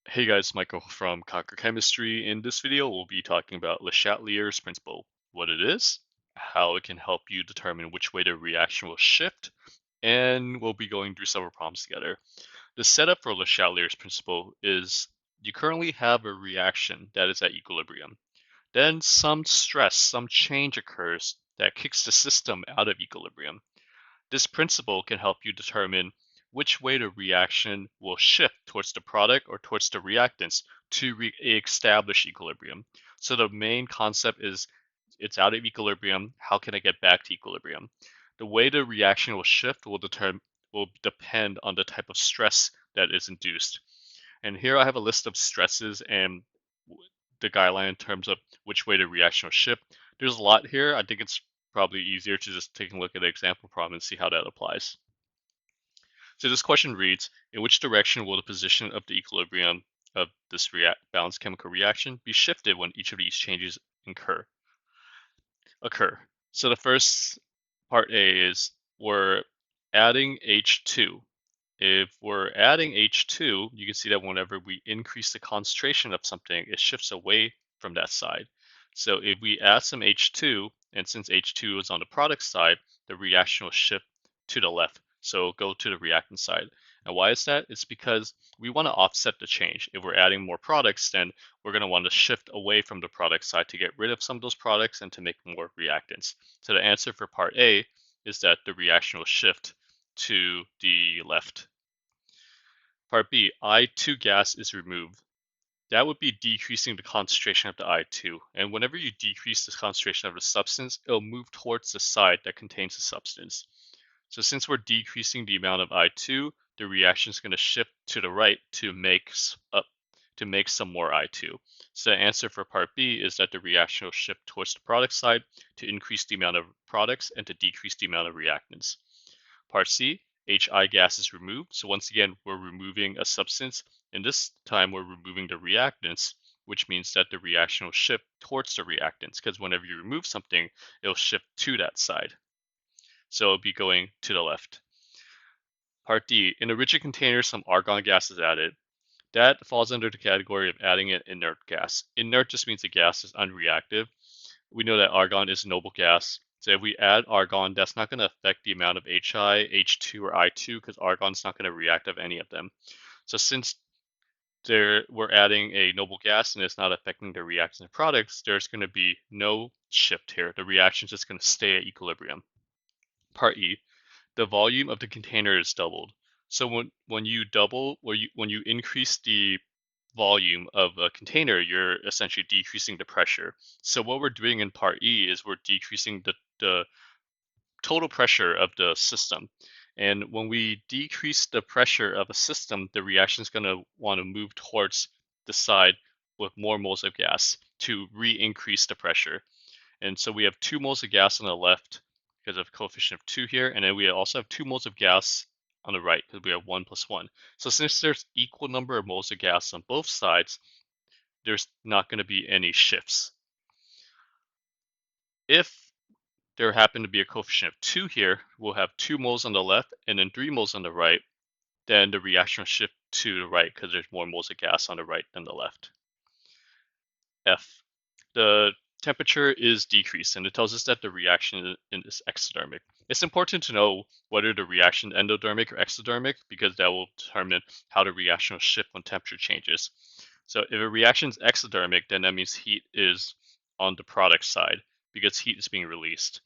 Hey guys, Michael from Conquer Chemistry. In this video, we'll be talking about Le Chatelier's principle, what it is, how it can help you determine which way the reaction will shift, and we'll be going through several problems together. The setup for Le Chatelier's principle is you currently have a reaction that is at equilibrium. Then some stress, some change occurs that kicks the system out of equilibrium. This principle can help you determine which way the reaction will shift towards the product or towards the reactants to re-establish equilibrium. So the main concept is it's out of equilibrium. How can I get back to equilibrium? The way the reaction will shift will depend on the type of stress that is induced. And here I have a list of stresses and the guideline in terms of which way the reaction will shift. There's a lot here. I think it's probably easier to just take a look at the example problem and see how that applies. So this question reads, in which direction will the position of the equilibrium of this balanced chemical reaction be shifted when each of these changes occur? So the first part A is we're adding H2. If we're adding H2, you can see that whenever we increase the concentration of something, it shifts away from that side. So if we add some H2, and since H2 is on the product side, the reaction will shift to the left. So go to the reactant side. And why is that? It's because we want to offset the change. If we're adding more products, then we're going to want to shift away from the product side to get rid of some of those products and to make more reactants. So the answer for part A is that the reaction will shift to the left. Part B, I2 gas is removed. That would be decreasing the concentration of the I2. And whenever you decrease the concentration of the substance, it'll move towards the side that contains the substance. So since we're decreasing the amount of I2, the reaction is going to shift to the right to make some more I2. So the answer for part B is that the reaction will shift towards the product side to increase the amount of products and to decrease the amount of reactants. Part C, HI gas is removed. So once again, we're removing a substance, and this time we're removing the reactants, which means that the reaction will shift towards the reactants, because whenever you remove something, it'll shift to that side. So it'll be going to the left. Part D, in a rigid container, some argon gas is added. That falls under the category of adding an inert gas. Inert just means the gas is unreactive. We know that argon is a noble gas. So if we add argon, that's not going to affect the amount of HI, H2, or I2 because argon's not going to react of any of them. So since we're adding a noble gas and it's not affecting the reactant products, there's going to be no shift here. The reaction's just going to stay at equilibrium. Part E, the volume of the container is doubled. So when you double or when you increase the volume of a container, you're essentially decreasing the pressure. So what we're doing in part E is we're decreasing the total pressure of the system. And when we decrease the pressure of a system, the reaction is going to want to move towards the side with more moles of gas to re-increase the pressure. And so we have 2 moles of gas on the left because of coefficient of 2 here, and then we also have 2 moles of gas on the right because we have 1 plus 1. So since there's equal number of moles of gas on both sides, there's not going to be any shifts. If there happen to be a coefficient of 2 here, we'll have 2 moles on the left and then 3 moles on the right, then the reaction will shift to the right because there's more moles of gas on the right than the left. F. The temperature is decreased, and it tells us that the reaction is exothermic. It's important to know whether the reaction is endothermic or exothermic because that will determine how the reaction will shift when temperature changes. So if a reaction is exothermic, then that means heat is on the product side because heat is being released.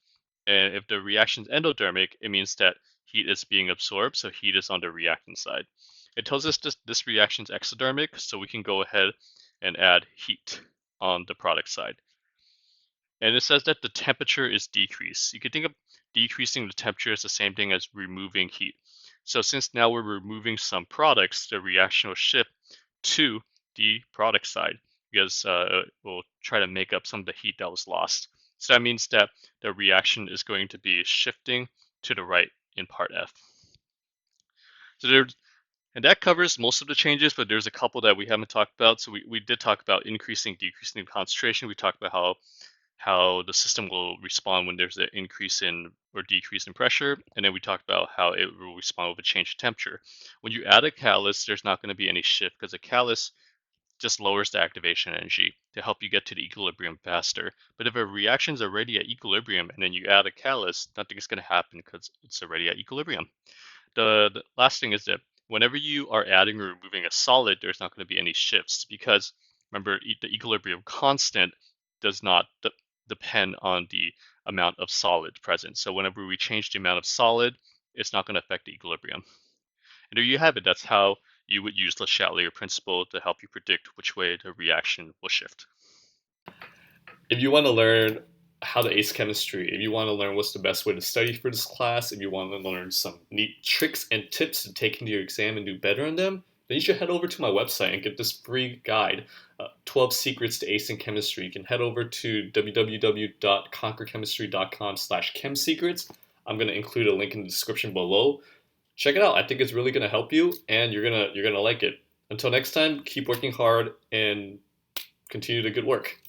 And if the reaction is endothermic, it means that heat is being absorbed, so heat is on the reactant side. It tells us this reaction is exothermic, so we can go ahead and add heat on the product side. And it says that the temperature is decreased. You can think of decreasing the temperature as the same thing as removing heat. So since now we're removing some products, the reaction will shift to the product side because we'll try to make up some of the heat that was lost. So that means that the reaction is going to be shifting to the right in part F. So and that covers most of the changes, but there's a couple that we haven't talked about. So we did talk about increasing, decreasing concentration. We talked about how the system will respond when there's an increase in or decrease in pressure. And then we talked about how it will respond with a change in temperature. When you add a catalyst, there's not going to be any shift because a catalyst just lowers the activation energy to help you get to the equilibrium faster. But if a reaction is already at equilibrium and then you add a catalyst, nothing is going to happen because it's already at equilibrium. The last thing is that whenever you are adding or removing a solid, there's not going to be any shifts because remember the equilibrium constant does not depend on the amount of solid present. So whenever we change the amount of solid, it's not going to affect the equilibrium. And there you have it. That's how you would use the Chatelier principle to help you predict which way the reaction will shift. If you want to learn how to ace chemistry, if you want to learn what's the best way to study for this class, if you want to learn some neat tricks and tips to take into your exam and do better on them, then you should head over to my website and get this free guide, 12 Secrets to Acing Chemistry. You can head over to www.conquerchemistry.com/chemsecrets. I'm going to include a link in the description below. Check it out. I think it's really going to help you, and you're gonna like it. Until next time, keep working hard and continue the good work.